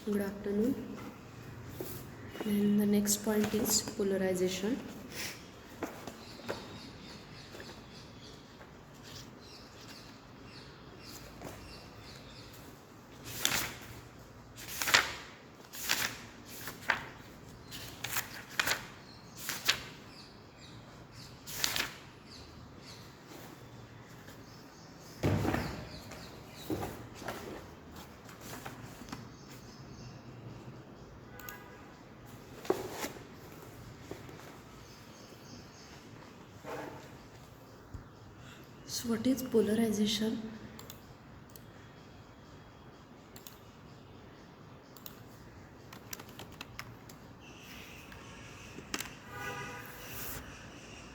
Good afternoon. And the next point is polarization. So, what is polarization?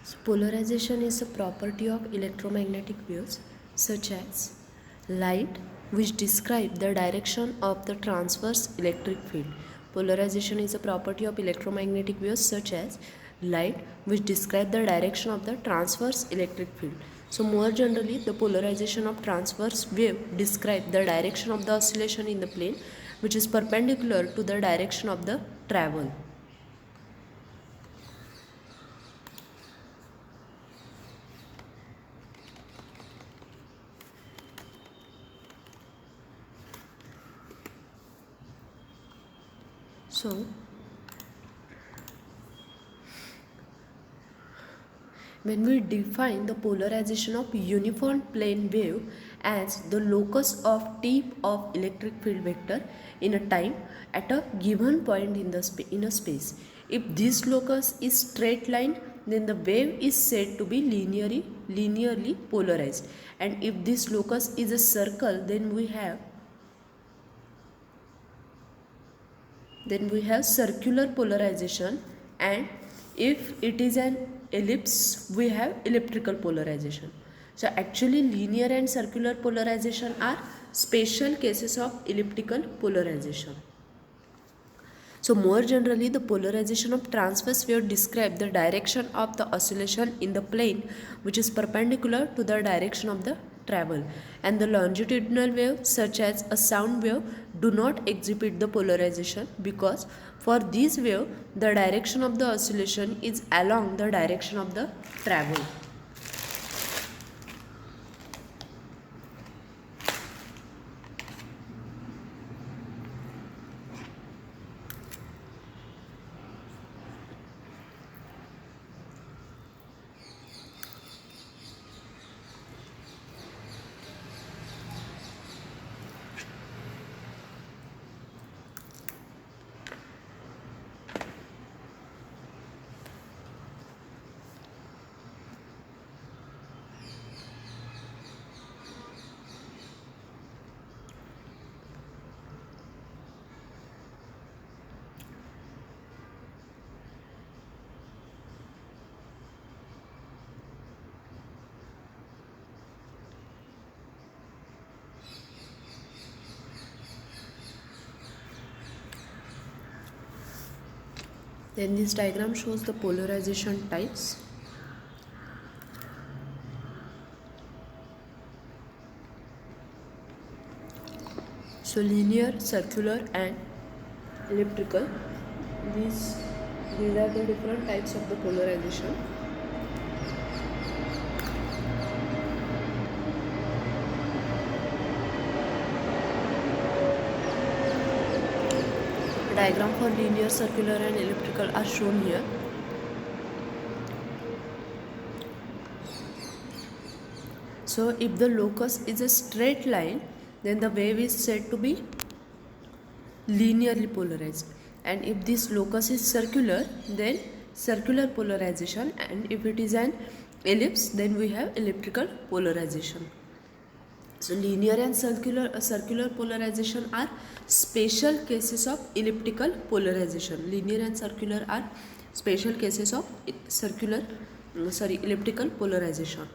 So, polarization is a property of electromagnetic waves such as light, which describe the direction of the transverse electric field. Polarization is a property of electromagnetic waves such as light, which describe the direction of the transverse electric field. So, more generally, the polarization of transverse wave describe the direction of the oscillation in the plane, which is perpendicular to the direction of the travel. So, when we define the polarization of uniform plane wave as the locus of tip of electric field vector in a time at a given point in a space, if this locus is straight line, then the wave is said to be linearly polarized, and if this locus is a circle, then we have circular polarization, and if it is an ellipse, we have elliptical polarization. So actually linear and circular polarization are special cases of elliptical polarization. So more generally, the polarization of transverse wave describe the direction of the oscillation in the plane which is perpendicular to the direction of the travel, and the longitudinal wave such as a sound wave do not exhibit the polarization because for this wave the direction of the oscillation is along the direction of the travel. Then this diagram shows the polarization types. So linear, circular and elliptical. These are the different types of the polarization. The diagram for linear, circular and elliptical are shown here. So if the locus is a straight line, then the wave is said to be linearly polarized, and if this locus is circular, then circular polarization, and if it is an ellipse, then we have elliptical polarization. So linear and circular polarization are special cases of elliptical polarization. Linear and circular are special cases of elliptical polarization.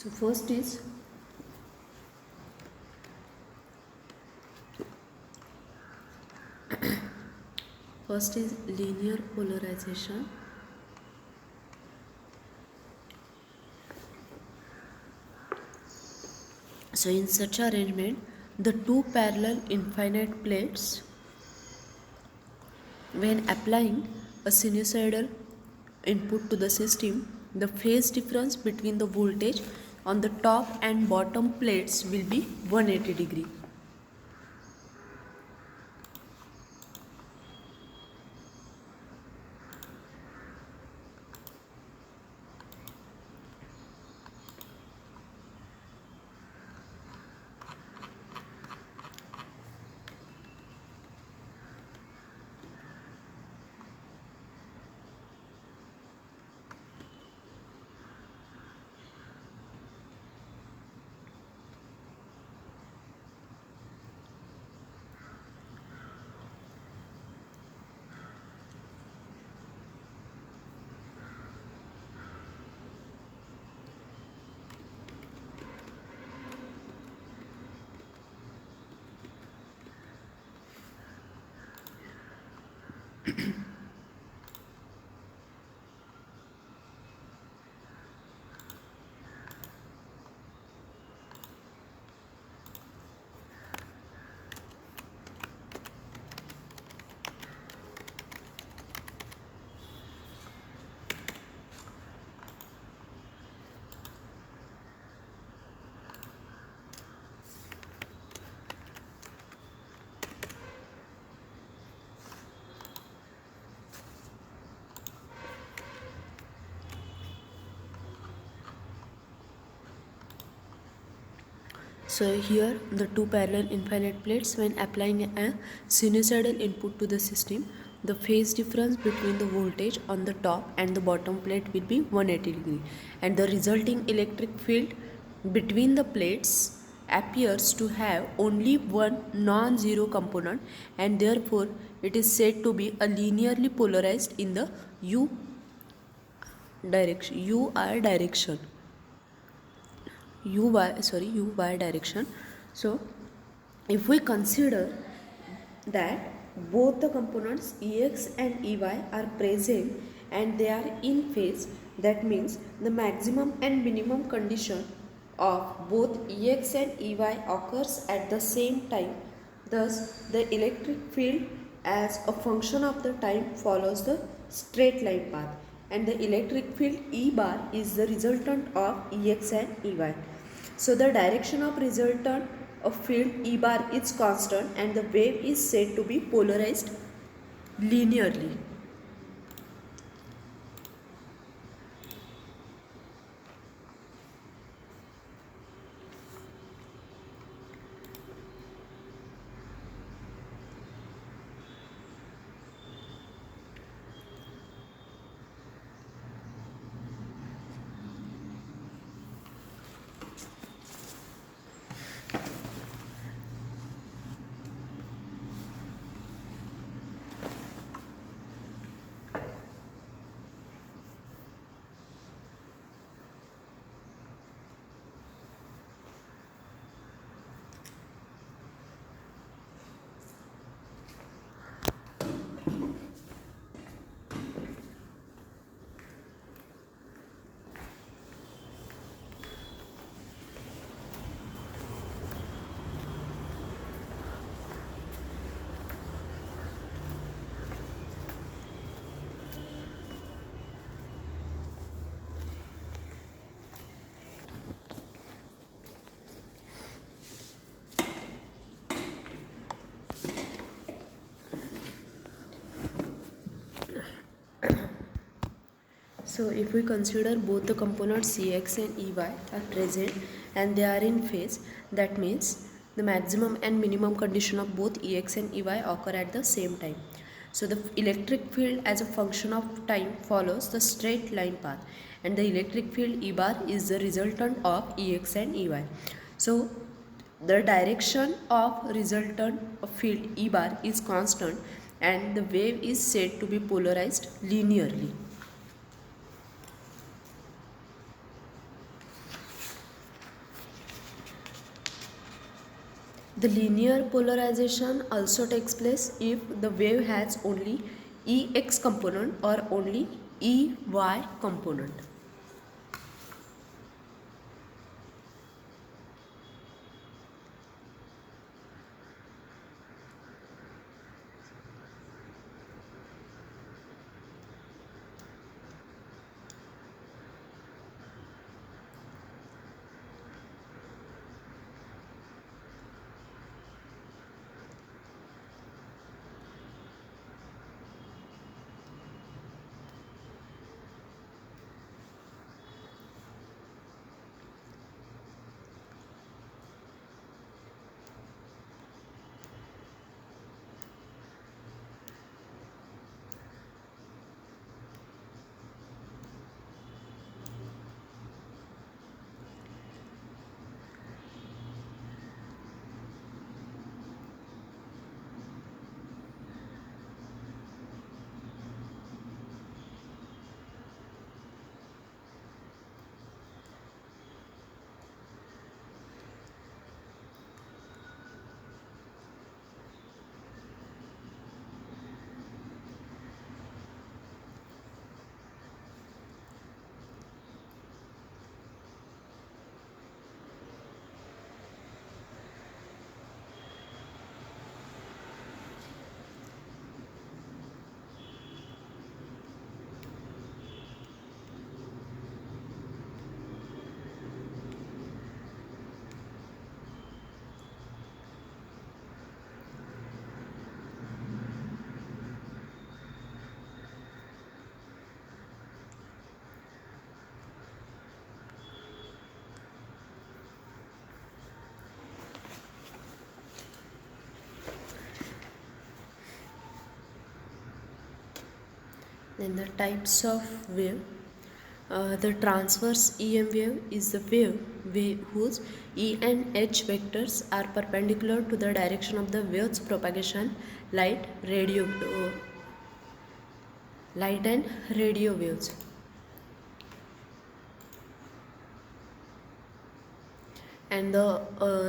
So first is linear polarization. So in such arrangement, the two parallel infinite plates, when applying a sinusoidal input to the system, the phase difference between the voltage on the top and bottom plates will be 180 degree. So here the two parallel infinite plates, when applying a sinusoidal input to the system, the phase difference between the voltage on the top and the bottom plate will be 180 degree, and the resulting electric field between the plates appears to have only one non-zero component, and therefore it is said to be a linearly polarized in the UR direction. UY direction. So if we consider that both the components Ex and Ey are present and they are in phase, that means the maximum and minimum condition of both Ex and Ey occurs at the same time. Thus the electric field as a function of the time follows the straight line path, and the electric field E bar is the resultant of Ex and Ey. So the direction of resultant of field E bar is constant and the wave is said to be polarized linearly. So if we consider both the components Ex and Ey are present and they are in phase, that means the maximum and minimum condition of both Ex and Ey occur at the same time. So the electric field as a function of time follows the straight line path, and the electric field E bar is the resultant of Ex and Ey. So the direction of resultant of field E bar is constant and the wave is said to be polarized linearly. The linear polarization also takes place if the wave has only Ex component or only Ey component. Then the types of wave. The transverse EM wave is the wave whose E and H vectors are perpendicular to the direction of the wave's propagation, light, light and radio waves. And the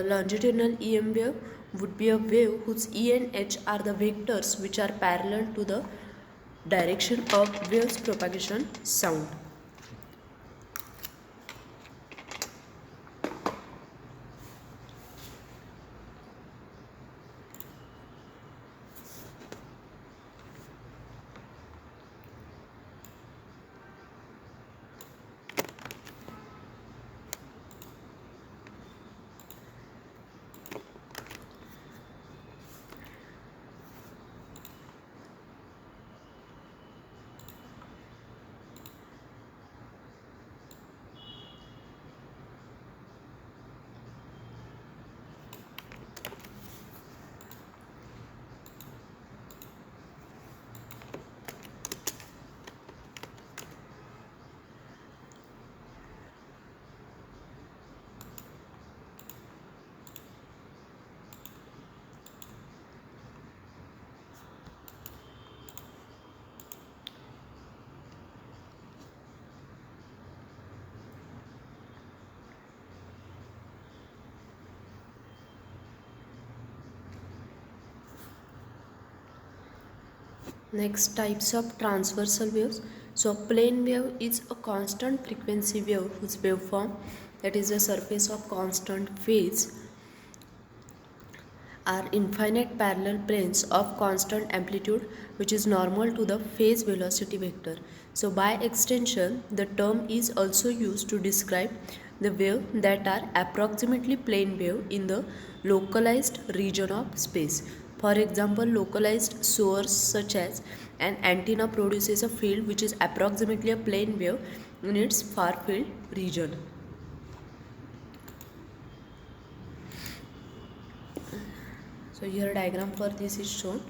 longitudinal EM wave would be a wave whose E and H are the vectors which are parallel to the direction of wave's propagation sound. Next, types of transversal waves. So plane wave is a constant frequency wave whose waveform, that is the surface of constant phase, are infinite parallel planes of constant amplitude which is normal to the phase velocity vector. So by extension, the term is also used to describe the wave that are approximately plane wave in the localized region of space. For example, localized source such as an antenna produces a field which is approximately a plane wave in its far field region. So here diagram for this is shown.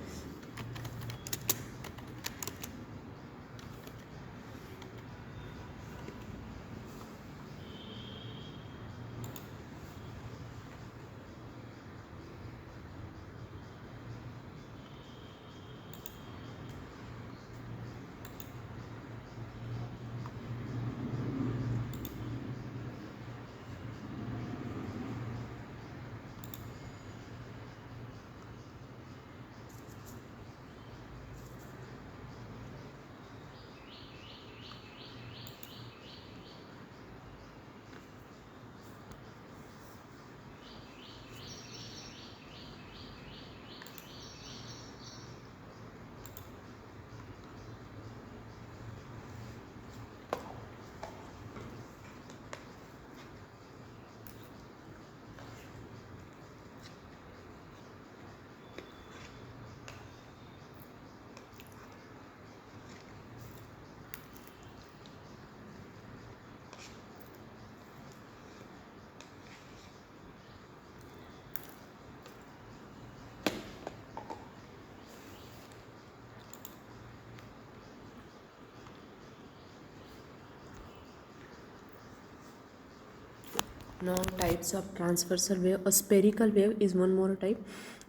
Now types of transversal wave. A spherical wave is one more type,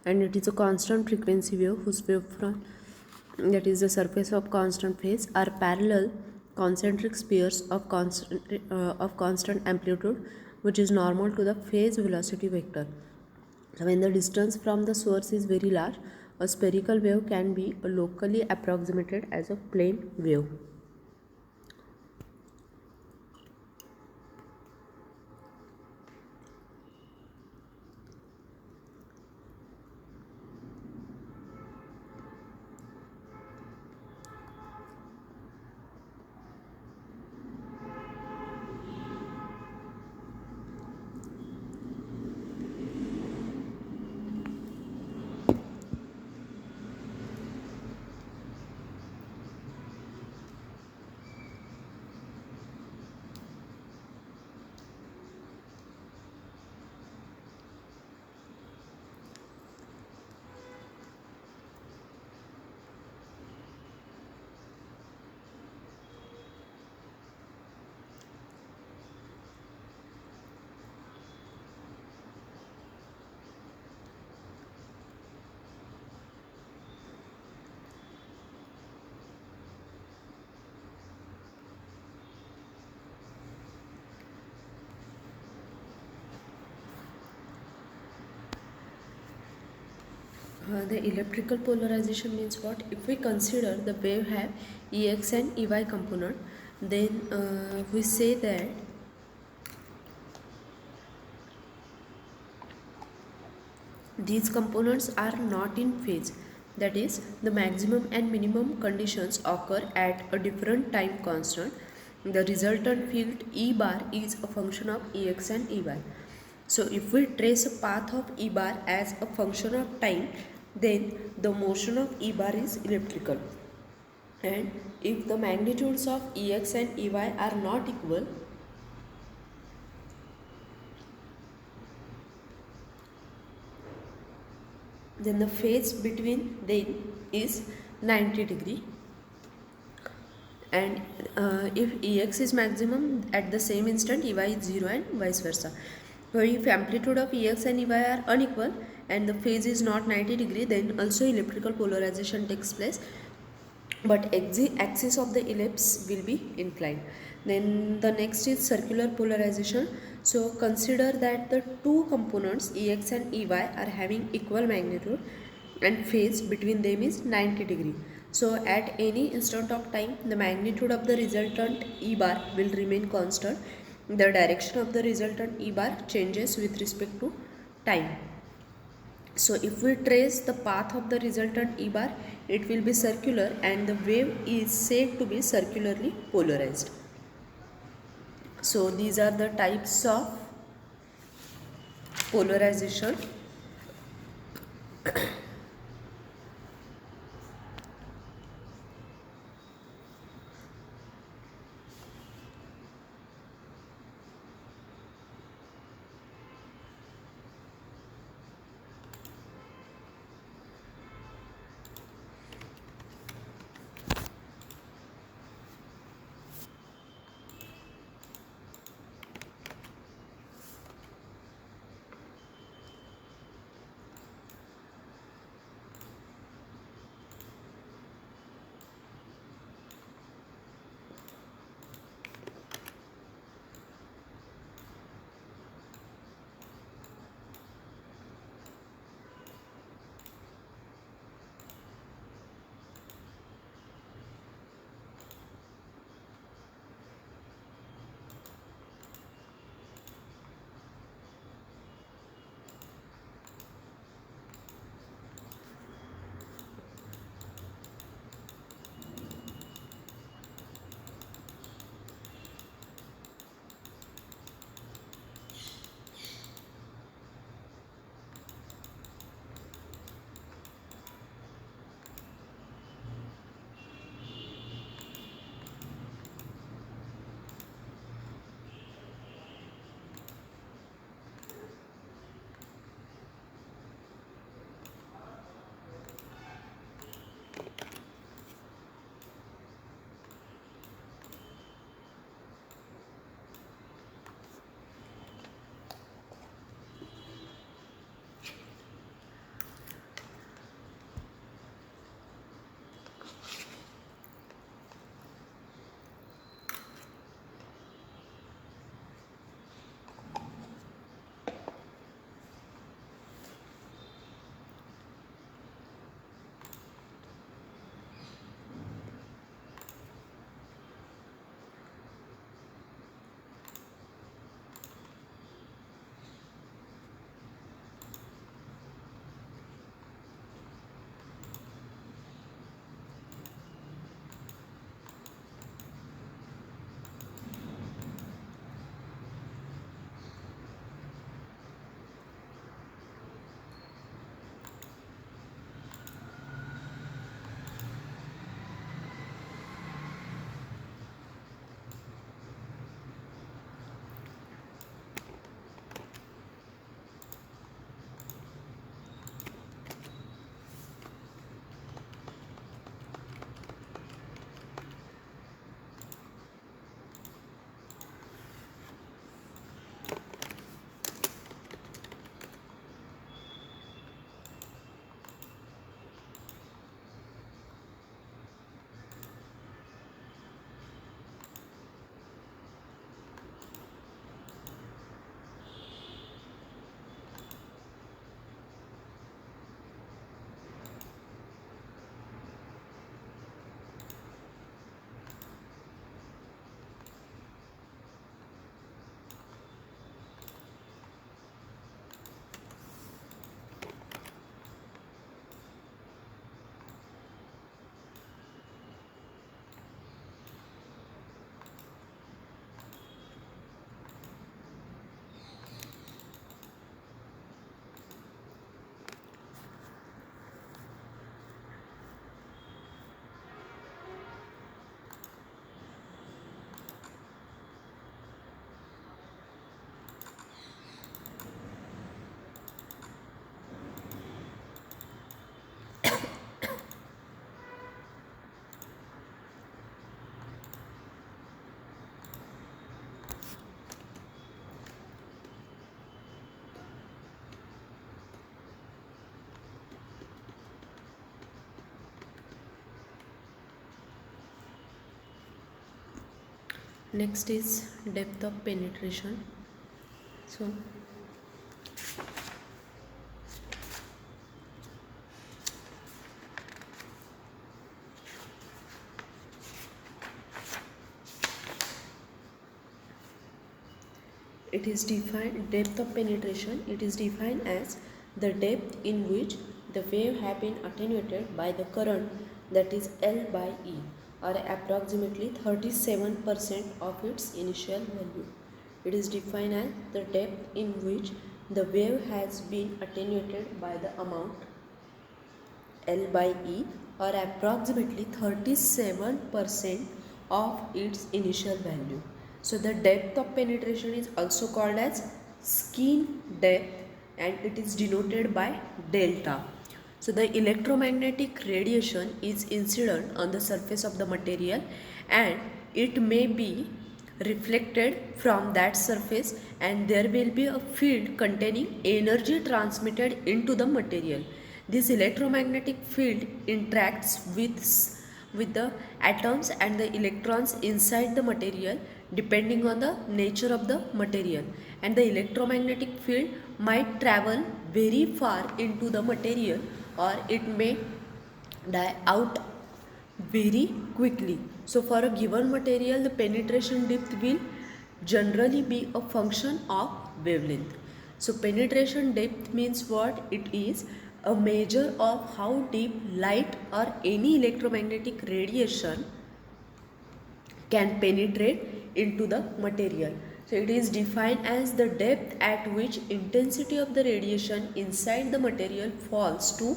and it is a constant frequency wave whose wavefront, that is the surface of constant phase, are parallel concentric spheres of constant amplitude, which is normal to the phase velocity vector. So when the distance from the source is very large, a spherical wave can be locally approximated as a plane wave. The electrical polarization means what? If we consider the wave have Ex and Ey component, then we say that these components are not in phase. That is, the maximum and minimum conditions occur at a different time constant. The resultant field E bar is a function of Ex and Ey. So if we trace a path of E bar as a function of time, then the motion of E bar is elliptical. And if the magnitudes of Ex and Ey are not equal, then the phase between them is 90 degree. And if Ex is maximum at the same instant, Ey is 0 and vice versa. So if amplitude of Ex and Ey are unequal and the phase is not 90 degree, then also elliptical polarization takes place, but axis of the ellipse will be inclined. Then the next is circular polarization. So consider that the two components Ex and Ey are having equal magnitude and phase between them is 90 degree. So at any instant of time, the magnitude of the resultant E bar will remain constant. The direction of the resultant E bar changes with respect to time. So if we trace the path of the resultant E bar, it will be circular and the wave is said to be circularly polarized. So these are the types of polarization. Next is depth of penetration. So it is defined, depth of penetration, it is defined as the depth in which the wave have been attenuated by the current, that is L by E, or approximately 37% of its initial value. It is defined as the depth in which the wave has been attenuated by the amount L by E, or approximately 37% of its initial value. So the depth of penetration is also called as skin depth, and it is denoted by delta. So the electromagnetic radiation is incident on the surface of the material, and it may be reflected from that surface, and there will be a field containing energy transmitted into the material. This electromagnetic field interacts with the atoms and the electrons inside the material depending on the nature of the material, and the electromagnetic field might travel very far into the material, or it may die out very quickly. So for a given material, the penetration depth will generally be a function of wavelength. So penetration depth means what? It is a measure of how deep light or any electromagnetic radiation can penetrate into the material. So it is defined as the depth at which intensity of the radiation inside the material falls to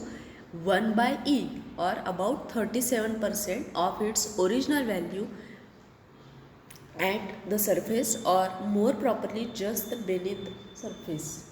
1 by E, or about 37% of its original value at the surface, or more properly just beneath the surface.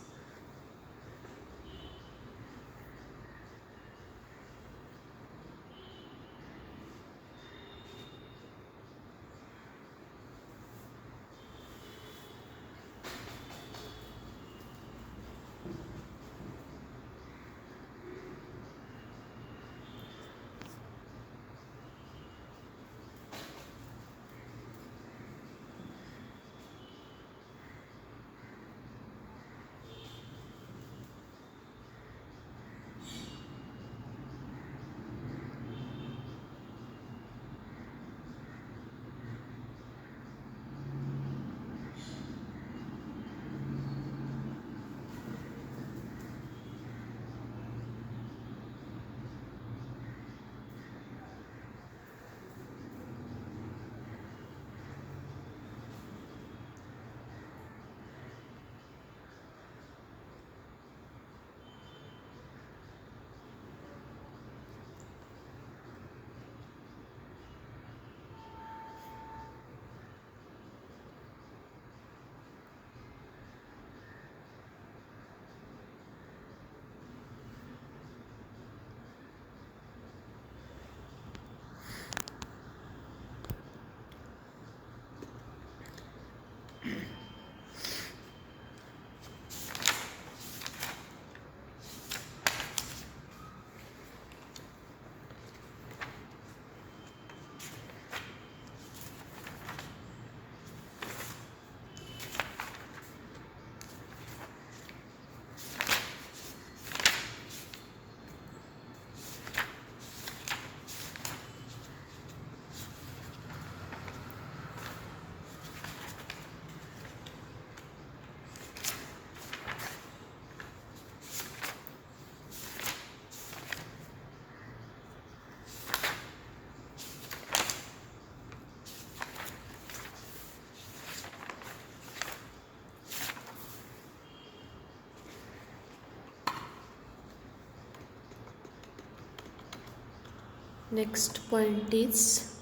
Next point is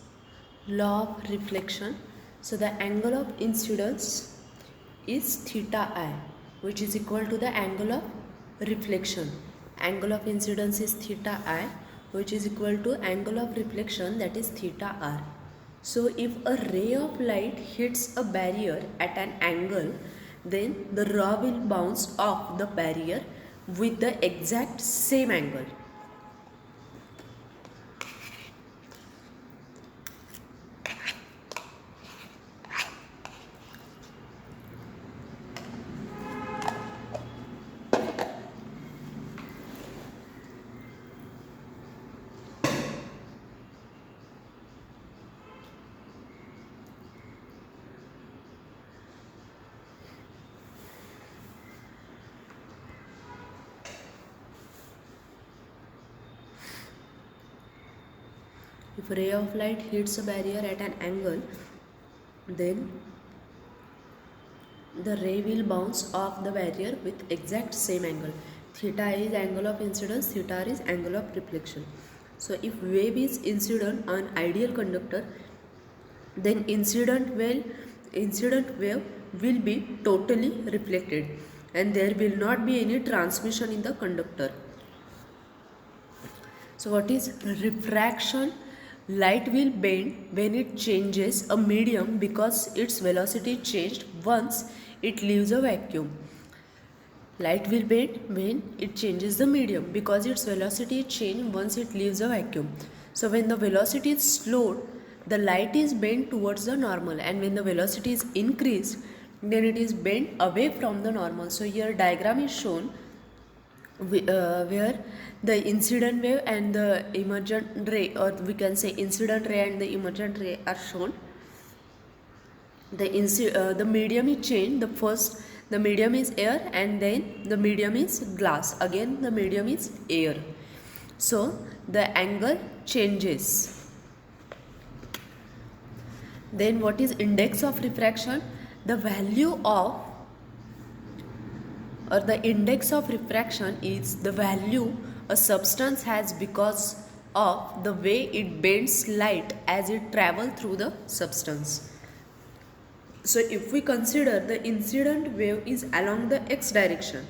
law of reflection. So the angle of incidence is theta I, which is equal to the angle of reflection. Angle of incidence is theta I, which is equal to angle of reflection, that is theta R. So if a ray of light hits a barrier at an angle, then the raw will bounce off the barrier with the exact same angle. If a ray of light hits a barrier at an angle, then the ray will bounce off the barrier with exact same angle. Theta is angle of incidence, theta is angle of reflection. So if wave is incident on ideal conductor, then incident wave will be totally reflected and there will not be any transmission in the conductor. So what is refraction? Light will bend when it changes a medium because its velocity changed once it leaves a vacuum. Light will bend when it changes the medium because its velocity changes once it leaves a vacuum. So when the velocity is slowed, the light is bent towards the normal, and when the velocity is increased, then it is bent away from the normal. So here diagram is shown where the incident wave and the emergent ray, or we can say incident ray and the emergent ray, are shown. The medium is changed. The medium is air, and then the medium is glass. Again the medium is air. So the angle changes. Then what is index of refraction? The value of, or the index of refraction is the value a substance has because of the way it bends light as it travels through the substance. So if we consider the incident wave is along the x direction,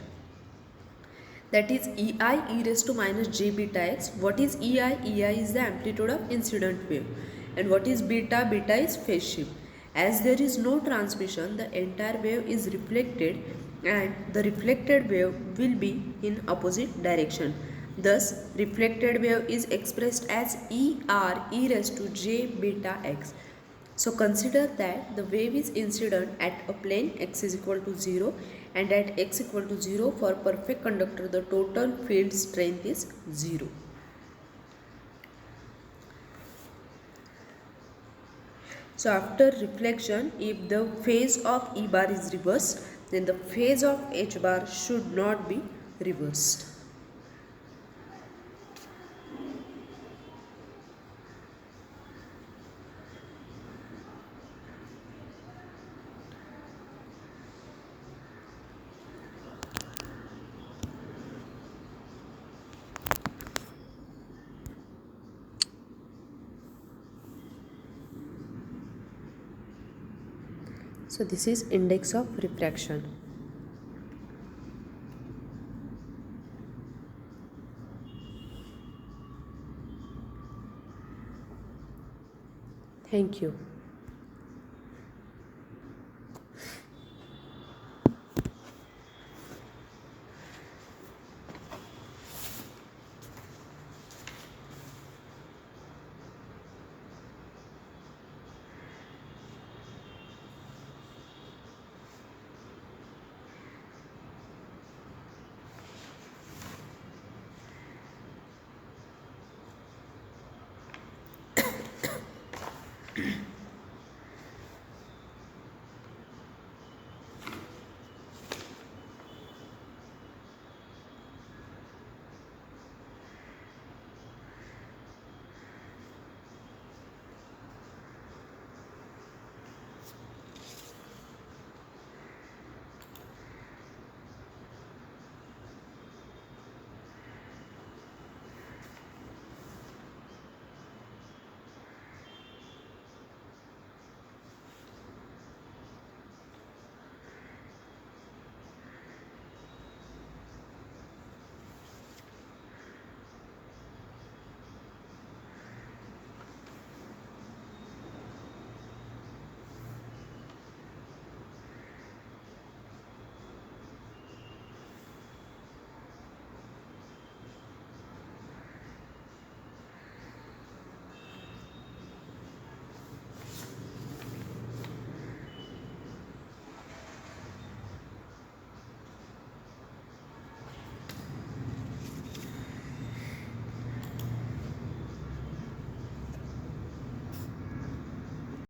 that is ei e raised to minus j beta x. What is ei? Ei is the amplitude of incident wave. And what is beta? Beta is phase shift. As there is no transmission, the entire wave is reflected and the reflected wave will be in opposite direction. Thus, reflected wave is expressed as er e raised to j beta x. So consider that the wave is incident at a plane x is equal to 0, and at x equal to 0 for perfect conductor the total field strength is 0. So after reflection, if the phase of E bar is reversed, then the phase of H bar should not be reversed. So this is index of refraction. Thank you.